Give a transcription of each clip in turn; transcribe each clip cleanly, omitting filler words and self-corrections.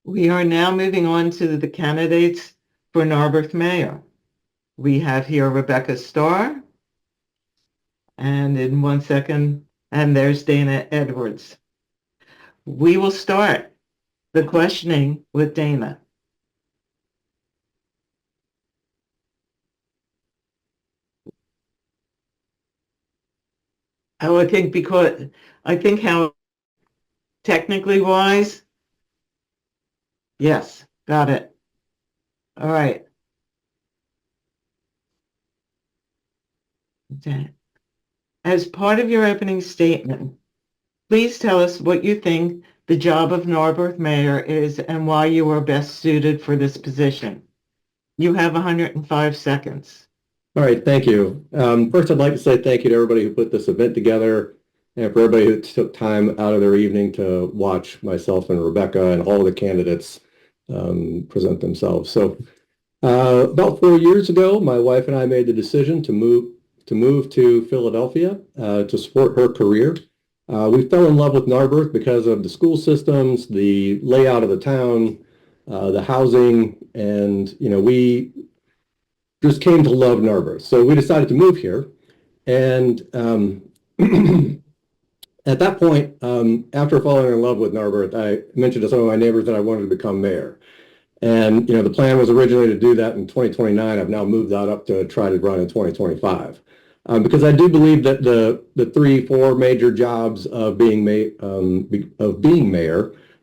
We are now moving on to the candidates for Narberth Mayor. We have here Rebecca Starr, and in 1 second, and there's Dana Edwards. We will start the questioning with Dana. Oh, I think how technically wise, yes, got it. All right. As part of your opening statement, please tell us what you think the job of Narberth Mayor is and why you are best suited for this position. You have 105 seconds. All right, thank you. First, I'd like to say thank you to everybody who put this event together and for everybody who took time out of their evening to watch myself and Rebecca and all the candidates present themselves. So about 4 years ago, my wife and I made the decision to move to Philadelphia to support her career. We fell in love with Narberth because of the school systems, the layout of the town, the housing, and we just came to love Narberth. So we decided to move here. And at that point, after falling in love with Narberth, I mentioned to some of my neighbors that I wanted to become mayor. And the plan was originally to do that in 2029. I've now moved that up to try to run in 2025. Because I do believe that the 3, 4 major jobs of being mayor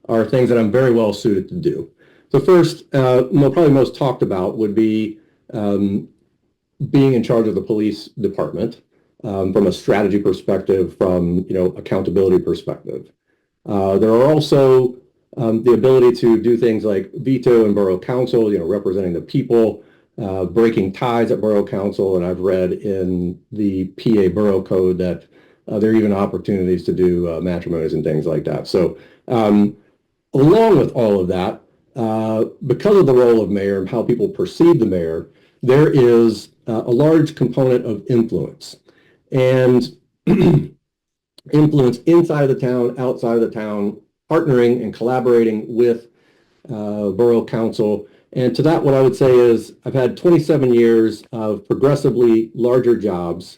are things that I'm very well suited to do. So first, probably most talked about would be being in charge of the police department from a strategy perspective, from accountability perspective. There are also the ability to do things like veto in borough council, representing the people, breaking ties at borough council, and I've read in the PA borough code that there are even opportunities to do matrimonies and things like that. So along with all of that, because of the role of mayor and how people perceive the mayor, there is a large component of influence. And influence inside of the town, outside of the town, partnering and collaborating with borough council. And to that, what I would say is I've had 27 years of progressively larger jobs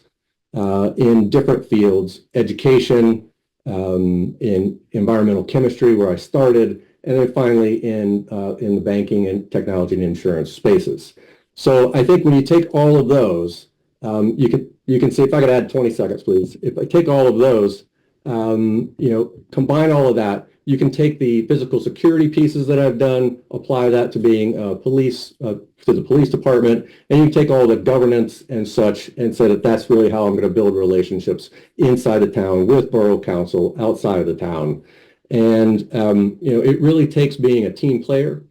in different fields, education, in environmental chemistry, where I started, and then finally in the banking and technology and insurance spaces. So I think when you take all of those, you can see, if I could add 20 seconds, please. If I take all of those, combine all of that, you can take the physical security pieces that I've done, apply that to being police, to the police department, and you take all the governance and such and say that that's really how I'm going to build relationships inside the town with borough council, outside of the town. And, it really takes being a team player.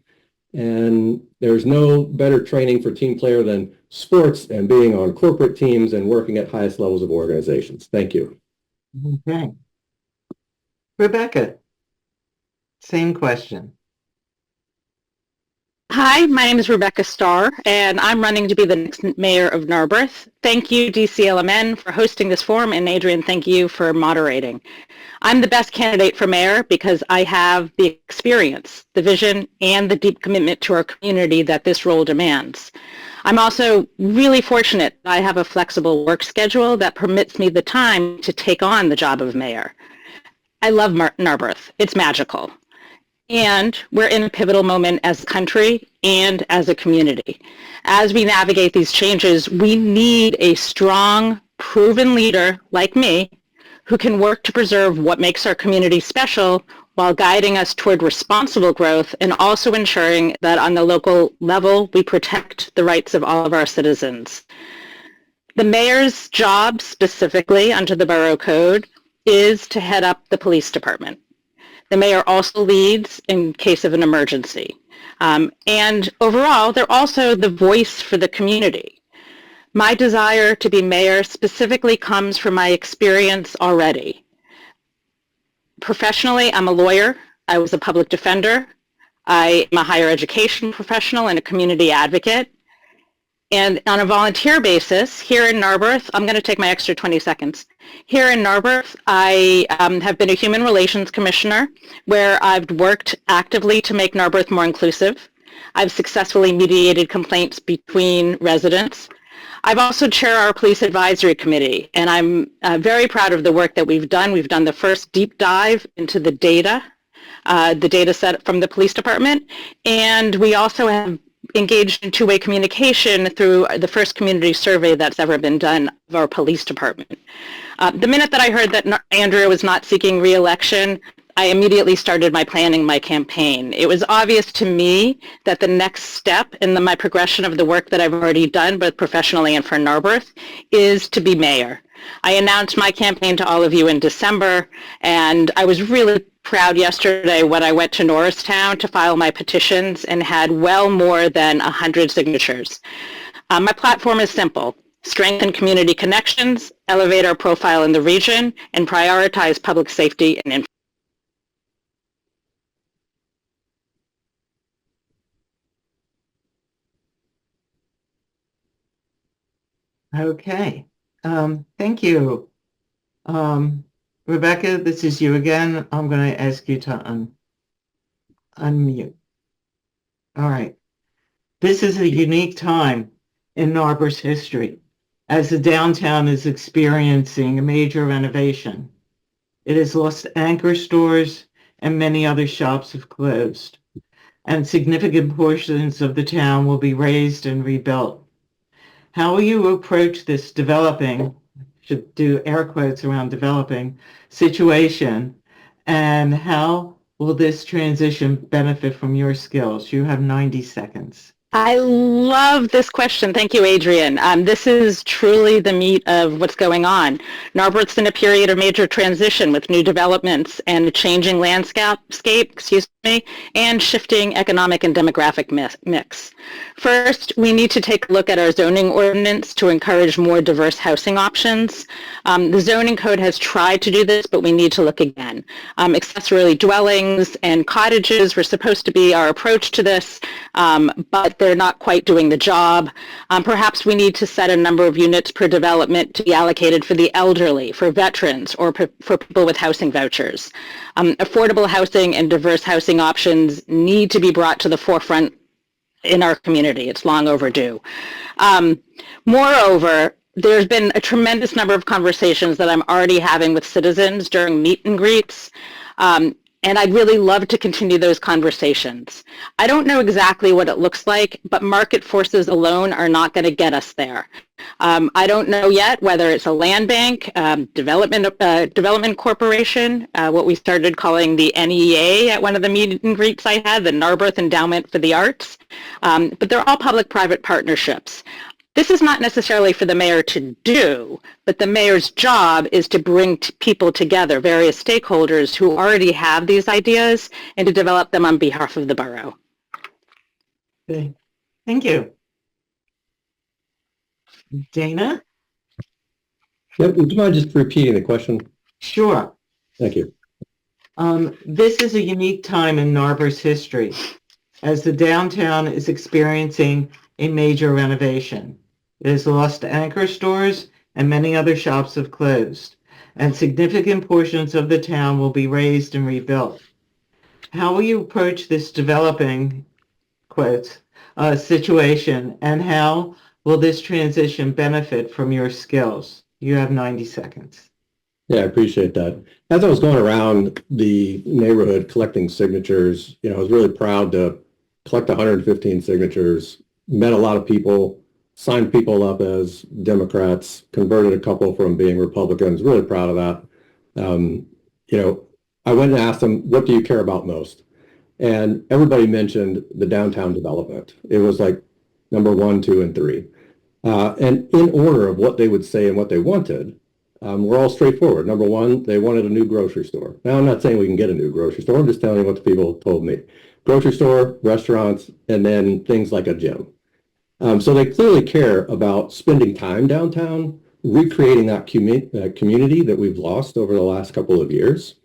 And there's no better training for team player than sports and being on corporate teams and working at highest levels of organizations. Thank you. Okay. Rebecca, same question. Hi, my name is Rebecca Starr, and I'm running to be the next mayor of Narberth. Thank you, DCLMN, for hosting this forum, and Adrian, thank you for moderating. I'm the best candidate for mayor because I have the experience, the vision, and the deep commitment to our community that this role demands. I'm also really fortunate that I have a flexible work schedule that permits me the time to take on the job of mayor. I love Narberth. It's magical. And we're in a pivotal moment as a country and as a community. As we navigate these changes, we need a strong, proven leader like me who can work to preserve what makes our community special while guiding us toward responsible growth and also ensuring that on the local level, we protect the rights of all of our citizens. The mayor's job specifically under the borough code is to head up the police department. The mayor also leads in case of an emergency. And overall, they're also the voice for the community. My desire to be mayor specifically comes from my experience already. Professionally, I'm a lawyer. I was a public defender. I am a higher education professional and a community advocate. And on a volunteer basis, here in Narberth, I'm going to take my extra 20 seconds. Here in Narberth, I have been a human relations commissioner where I've worked actively to make Narberth more inclusive. I've successfully mediated complaints between residents. I've also chair our police advisory committee, and I'm very proud of the work that we've done. We've done the first deep dive into the data set from the police department, and we also have engaged in two-way communication through the first community survey that's ever been done of our police department. The minute that I heard that Andrea was not seeking re-election, I immediately started planning my campaign. It was obvious to me that the next step in my progression of the work that I've already done, both professionally and for Narberth, is to be mayor. I announced my campaign to all of you in December, and I was really proud yesterday when I went to Norristown to file my petitions and had well more than 100 signatures. My platform is simple: strengthen community connections, elevate our profile in the region, and prioritize public safety and Okay. Thank you. Rebecca, this is you again. I'm going to ask you to unmute. All right. This is a unique time in Narberth's history as the downtown is experiencing a major renovation. It has lost anchor stores and many other shops have closed, and significant portions of the town will be razed and rebuilt. How will you approach this developing, should do air quotes around developing, situation, and how will this transition benefit from your skills? You have 90 seconds. I love this question. Thank you, Adrian. This is truly the meat of what's going on. Narberth's in a period of major transition with new developments and a changing landscape, and shifting economic and demographic mix. First, we need to take a look at our zoning ordinance to encourage more diverse housing options. The zoning code has tried to do this, but we need to look again. Accessory dwellings and cottages were supposed to be our approach to this, but they're not quite doing the job. Perhaps we need to set a number of units per development to be allocated for the elderly, for veterans, or for people with housing vouchers. Affordable housing and diverse housing options need to be brought to the forefront in our community. It's long overdue. Moreover, there's been a tremendous number of conversations that I'm already having with citizens during meet and greets. And I'd really love to continue those conversations. I don't know exactly what it looks like, but market forces alone are not going to get us there. I don't know yet whether it's a land bank, development corporation, what we started calling the NEA at one of the meet and greets I had, the Narberth Endowment for the Arts, but they're all public-private partnerships. This is not necessarily for the mayor to do, but the mayor's job is to bring people together, various stakeholders who already have these ideas, and to develop them on behalf of the borough. Okay. Thank you. Dana? Yep. Would you mind just repeating the question? Sure. Thank you. This is a unique time in Narberth's history as the downtown is experiencing a major renovation. It has lost anchor stores and many other shops have closed, and significant portions of the town will be razed and rebuilt. How will you approach this developing, quotes, situation, and how will this transition benefit from your skills? You have 90 seconds. Yeah, I appreciate that. As I was going around the neighborhood collecting signatures, I was really proud to collect 115 signatures, met a lot of people, signed people up as Democrats, converted a couple from being Republicans, really proud of that. I went and asked them, what do you care about most? And everybody mentioned the downtown development. It was like number 1, 2, and 3. And in order of what they would say and what they wanted, we're all straightforward. Number 1, they wanted a new grocery store. Now, I'm not saying we can get a new grocery store. I'm just telling you what the people told me. Grocery store, restaurants, and then things like a gym. So they clearly care about spending time downtown, recreating that community that we've lost over the last couple of years.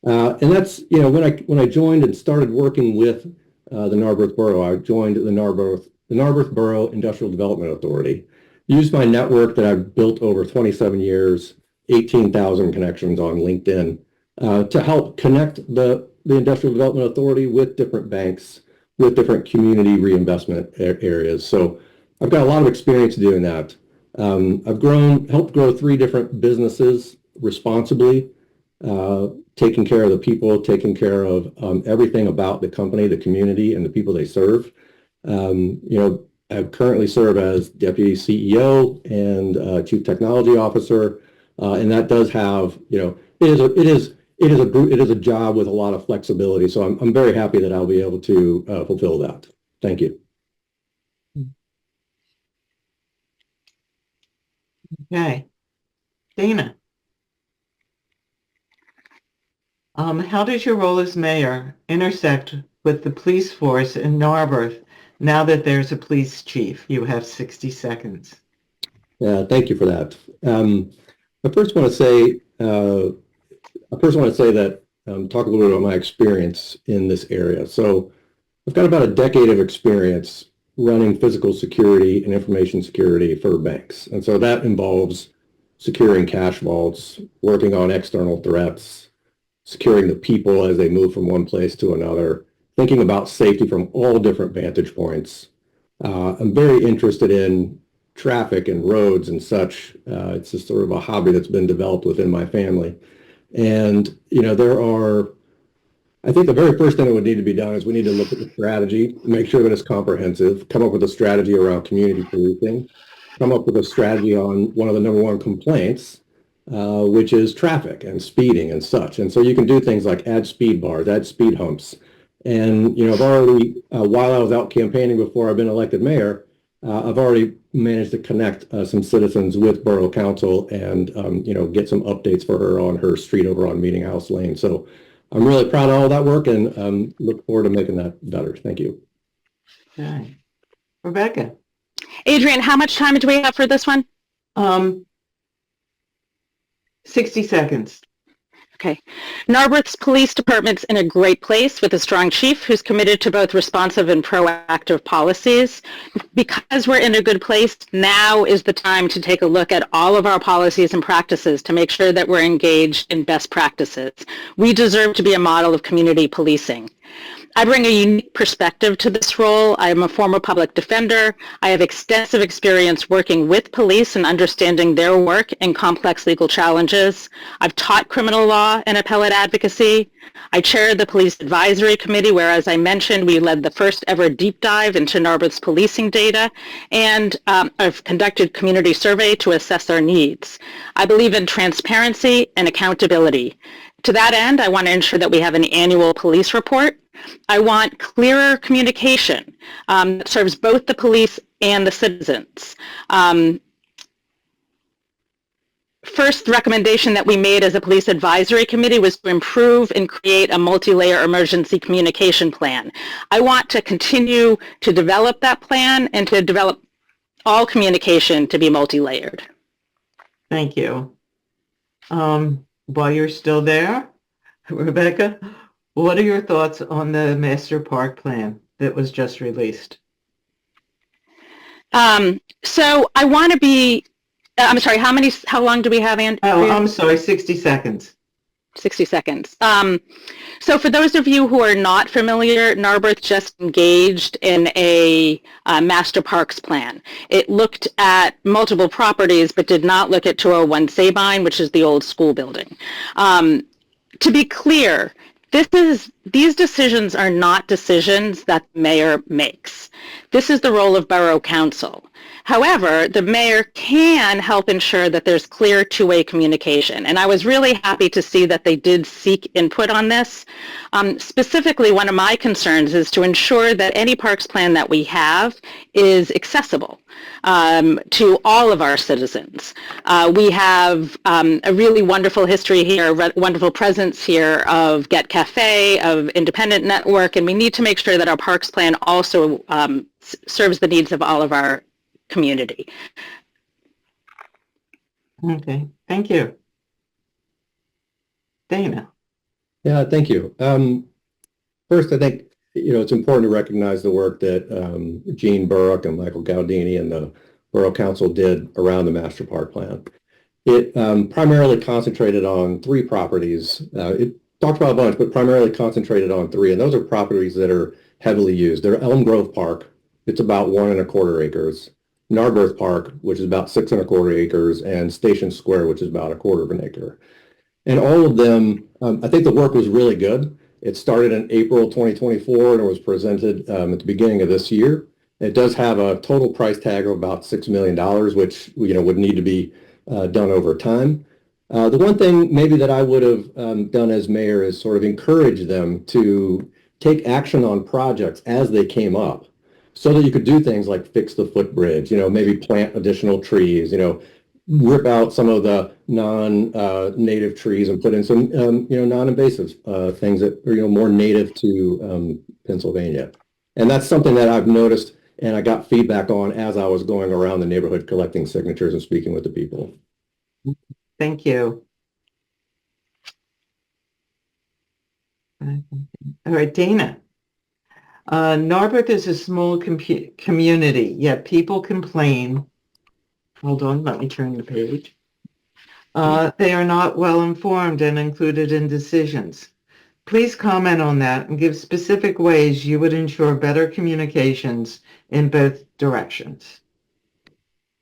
And that's, when I joined and started working with the Narberth Borough, I joined the Narberth the Narberth Borough Industrial Development Authority. Use my network that I've built over 27 years, 18,000 connections on LinkedIn, to help connect the Industrial Development Authority with different banks, with different community reinvestment areas. So I've got a lot of experience doing that. I've helped grow 3 different businesses responsibly, taking care of the people, taking care of everything about the company, the community, and the people they serve. I currently serve as Deputy CEO and Chief Technology Officer, and that does have, it is a job with a lot of flexibility. So I'm very happy that I'll be able to fulfill that. Thank you. Okay. Dana. How does your role as mayor intersect with the police force in Narberth now that there's a police chief? You have 60 seconds. Yeah, thank you for that. I first want to say that talk a little bit about my experience in this area. So I've got about a decade of experience running physical security and information security for banks. And so that involves securing cash vaults, working on external threats, securing the people as they move from one place to another, thinking about safety from all different vantage points. I'm very interested in traffic and roads and such. It's just sort of a hobby that's been developed within my family. And, I think the very first thing that would need to be done is we need to look at the strategy, make sure that it's comprehensive, come up with a strategy around community policing, come up with a strategy on one of the number 1 complaints, which is traffic and speeding and such. And so you can do things like add speed bars, add speed humps. And, I've already, while I was out campaigning before I've been elected mayor, I've already managed to connect some citizens with Borough Council and, get some updates for her on her street over on Meeting House Lane. So I'm really proud of all that work and look forward to making that better. Thank you. Okay. Rebecca. Adrian, how much time do we have for this one? 60 seconds. Okay. Narberth's police department's in a great place with a strong chief who's committed to both responsive and proactive policies. Because we're in a good place, now is the time to take a look at all of our policies and practices to make sure that we're engaged in best practices. We deserve to be a model of community policing. I bring a unique perspective to this role. I am a former public defender. I have extensive experience working with police and understanding their work in complex legal challenges. I've taught criminal law and appellate advocacy. I chair the Police Advisory Committee, where, as I mentioned, we led the first ever deep dive into Narberth's policing data, and I've conducted community survey to assess their needs. I believe in transparency and accountability. To that end, I want to ensure that we have an annual police report. I want clearer communication that serves both the police and the citizens. First recommendation that we made as a police advisory committee was to improve and create a multi-layer emergency communication plan. I want to continue to develop that plan and to develop all communication to be multi-layered. Thank you. While you're still there, Rebecca, what are your thoughts on the master park plan that was just released? So I want to be, I'm sorry, how long do we have, Andrew? Oh, I'm sorry, 60 seconds. 60 seconds. So for those of you who are not familiar, Narberth just engaged in a master parks plan. It looked at multiple properties, but did not look at 201 Sabine, which is the old school building. To be clear, these decisions are not decisions that the mayor makes. This is the role of Borough Council. However, the mayor can help ensure that there's clear two-way communication. And I was really happy to see that they did seek input on this. Specifically, one of my concerns is to ensure that any parks plan that we have is accessible to all of our citizens. We have a really wonderful history here, wonderful presence here of Get Cafe, of Independent Network, and we need to make sure that our parks plan also serves the needs of all of our community. Okay, thank you. Dana. Yeah, thank you. First, I think it's important to recognize the work that Gene Burke and Michael Gaudini and the Borough Council did around the master park plan. It primarily concentrated on 3 properties. It talked about a bunch, but primarily concentrated on 3, and those are properties that are heavily used. They're Elm Grove Park, it's about 1¼ acres. Narberth Park, which is about 6¼ acres, and Station Square, which is about 1/4 acre. And all of them, I think the work was really good. It started in April 2024 and it was presented at the beginning of this year. It does have a total price tag of about $6 million, which would need to be done over time. The one thing maybe that I would have done as mayor is sort of encourage them to take action on projects as they came up, so that you could do things like fix the footbridge, maybe plant additional trees, rip out some of the non-native trees and put in some, non-invasive things that are, more native to Pennsylvania. And that's something that I've noticed and I got feedback on as I was going around the neighborhood collecting signatures and speaking with the people. Thank you. All right, Dana. Narberth is a small community, yet people complain. Hold on, let me turn the page. They are not well informed and included in decisions. Please comment on that and give specific ways you would ensure better communications in both directions.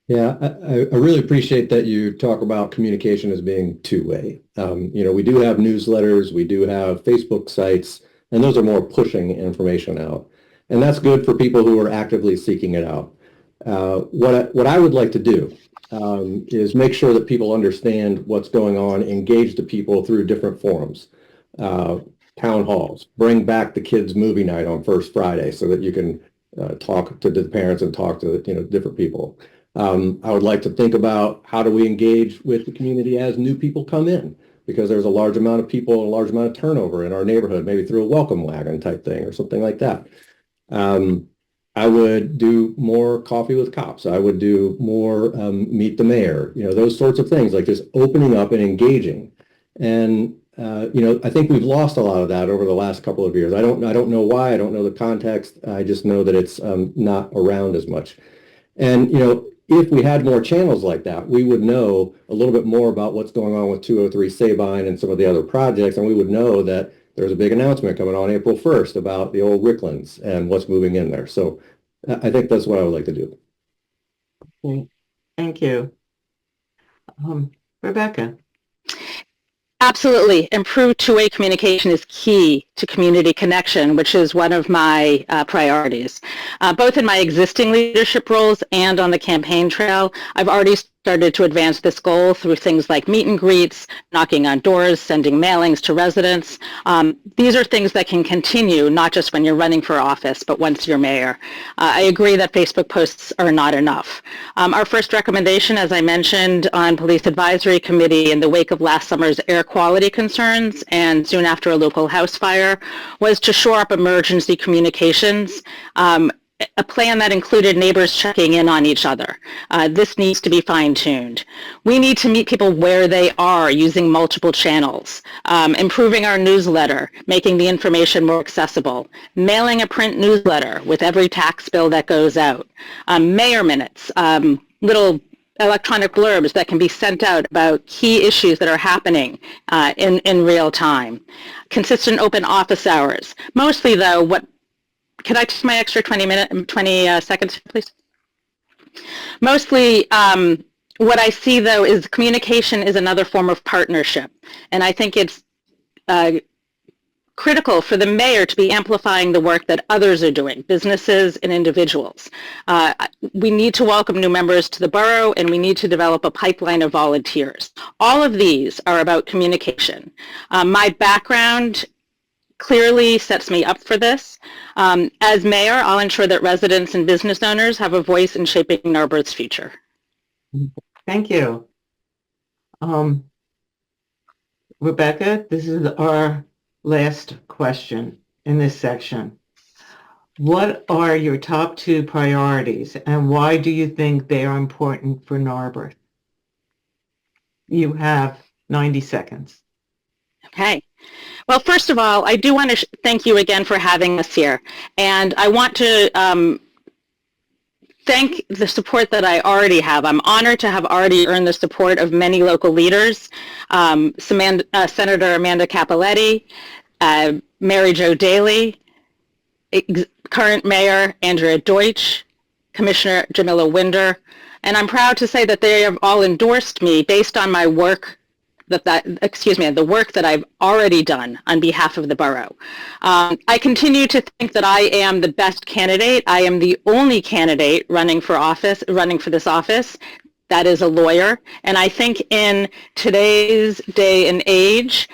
Yeah, I really appreciate that you talk about communication as being two-way. We do have newsletters, we do have Facebook sites, and those are more pushing information out. And that's good for people who are actively seeking it out. What I would like to do is make sure that people understand what's going on, engage the people through different forums, town halls, bring back the kids' movie night on First Friday so that you can talk to the parents and talk to different people. I would like to think about how do we engage with the community as new people come in, because there's a large amount of people, a large amount of turnover in our neighborhood, maybe through a welcome wagon type thing or something like that. I would do more coffee with cops. I would do more meet the mayor, those sorts of things, like just opening up and engaging. And, I think we've lost a lot of that over the last couple of years. I don't know why. I don't know the context. I just know that it's not around as much. And, if we had more channels like that, we would know a little bit more about what's going on with 203 Sabine and some of the other projects, and we would know that there's a big announcement coming on April 1st about the old Ricklands and what's moving in there. So I think that's what I would like to do. Okay. Thank you. Rebecca. Absolutely. Improved two-way communication is key to community connection, which is one of my priorities. Both in my existing leadership roles and on the campaign trail, I've already started to advance this goal through things like meet and greets, knocking on doors, sending mailings to residents. These are things that can continue, not just when you're running for office, but once you're mayor. I agree that Facebook posts are not enough. Our first recommendation, as I mentioned, on Police Advisory Committee in the wake of last summer's air quality concerns and soon after a local house fire, was to shore up emergency communications. A plan that included neighbors checking in on each other. This needs to be fine-tuned. We need to meet people where they are using multiple channels, improving our newsletter, making the information more accessible, mailing a print newsletter with every tax bill that goes out, mayor minutes, little electronic blurbs that can be sent out about key issues that are happening in real time, consistent open office hours. Mostly, though, can I take my extra 20 seconds, please? Mostly, what I see, though, is communication is another form of partnership. And I think it's critical for the mayor to be amplifying the work that others are doing, businesses and individuals. We need to welcome new members to the borough, and we need to develop a pipeline of volunteers. All of these are about communication. My background clearly sets me up for this. As mayor, I'll ensure that residents and business owners have a voice in shaping Narberth's future. Thank you. Rebecca, this is our last question in this section. What are your top 2 priorities and why do you think they are important for Narberth? You have 90 seconds. Okay. Well, first of all, I do want to thank you again for having us here. And I want to thank the support that I already have. I'm honored to have already earned the support of many local leaders, Senator Amanda Capoletti, Mary Jo Daley, current Mayor Andrea Deutsch, Commissioner Jamila Winder, and I'm proud to say that they have all endorsed me based on my work the work that I've already done on behalf of the borough. I continue to think that I am the best candidate. I am the only candidate running for this office that is a lawyer. And I think in today's day and age,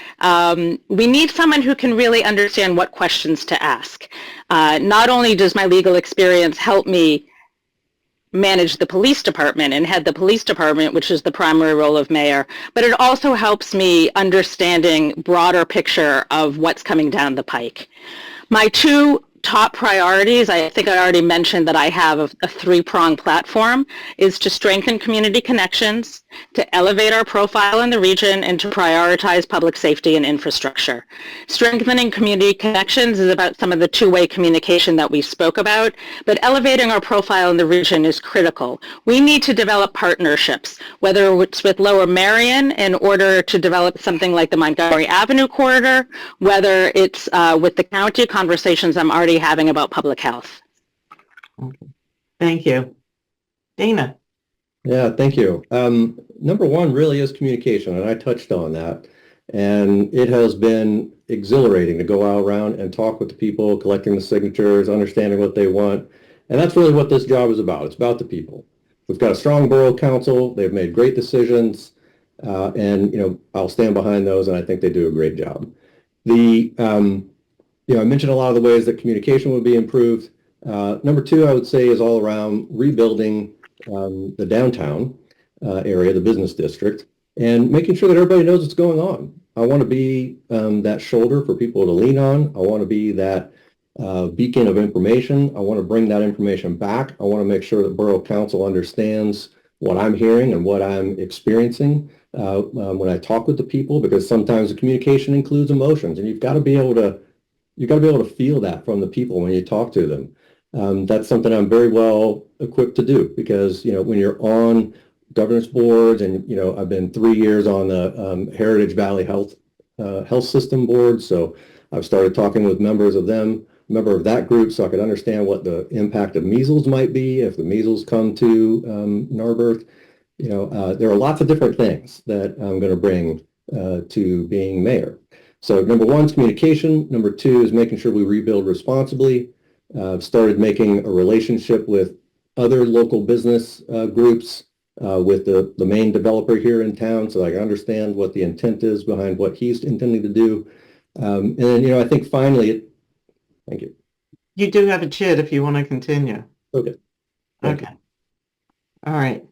we need someone who can really understand what questions to ask. Not only does my legal experience help me manage the police department and head the police department, which is the primary role of mayor, but it also helps me understanding broader picture of what's coming down the pike. My two top priorities, I think I already mentioned that I have a three-pronged platform, is to strengthen community connections, to elevate our profile in the region, and to prioritize public safety and infrastructure. Strengthening community connections is about some of the two-way communication that we spoke about, but elevating our profile in the region is critical. We need to develop partnerships, whether it's with Lower Merion in order to develop something like the Montgomery Avenue corridor, whether it's with the county, conversations I'm already having about public health. Okay. Thank you. Dana. Yeah, thank you. Number one really is communication, and I touched on that. And it has been exhilarating to go out around and talk with the people, collecting the signatures, understanding what they want. And that's really what this job is about. It's about the people. We've got a strong borough council. They've made great decisions. And I'll stand behind those, and I think they do a great job. I mentioned a lot of the ways that communication would be improved. Number two, I would say, is all around rebuilding the downtown area, the business district, and making sure that everybody knows what's going on. I want to be that shoulder for people to lean on. I want to be that beacon of information. I want to bring that information back. I want to make sure that Borough Council understands what I'm hearing and what I'm experiencing when I talk with the people, because sometimes the communication includes emotions, and you've got to be able to feel that from the people when you talk to them. That's something I'm very well equipped to do, because when you're on governance boards, and I've been 3 years on the Heritage Valley Health System board, so I've started talking with members of that group, so I could understand what the impact of measles might be if the measles come to Narberth. There are lots of different things that I'm going to bring to being mayor. So number one is communication. Number two is making sure we rebuild responsibly. I've started making a relationship with other local business groups, with the main developer here in town, so I can understand what the intent is behind what he's intending to do. And then, I think finally, thank you. You do have a chit if you want to continue. Okay. Okay. All right.